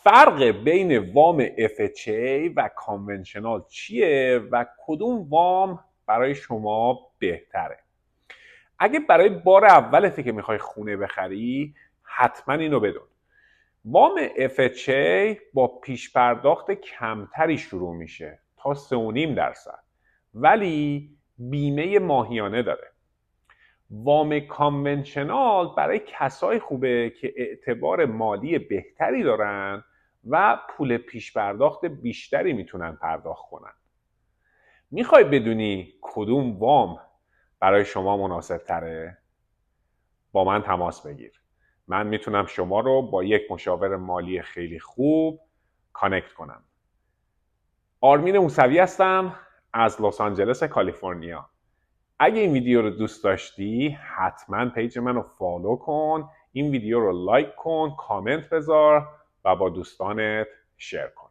فرق بین وام FHA و کانونشنال چیه و کدوم وام برای شما بهتره؟ اگه برای بار اولته که میخوای خونه بخری، حتما اینو بدون. وام FHA با پیش پرداخت کمتری شروع میشه تا 3.5%، ولی بیمه ماهیانه داره. وام کانونشنال برای کسای خوبه که اعتبار مالی بهتری دارن و پول پیش پرداخت بیشتری میتونن پرداخت کنن. میخوای بدونی کدوم وام برای شما مناسب تره؟ با من تماس بگیر. من میتونم شما رو با یک مشاور مالی خیلی خوب کانکت کنم. آرمین موسوی هستم از لس آنجلس کالیفرنیا. اگه این ویدیو رو دوست داشتی حتما پیج من رو فالو کن، این ویدیو رو لایک کن، کامنت بذار و با دوستانت شیر کن.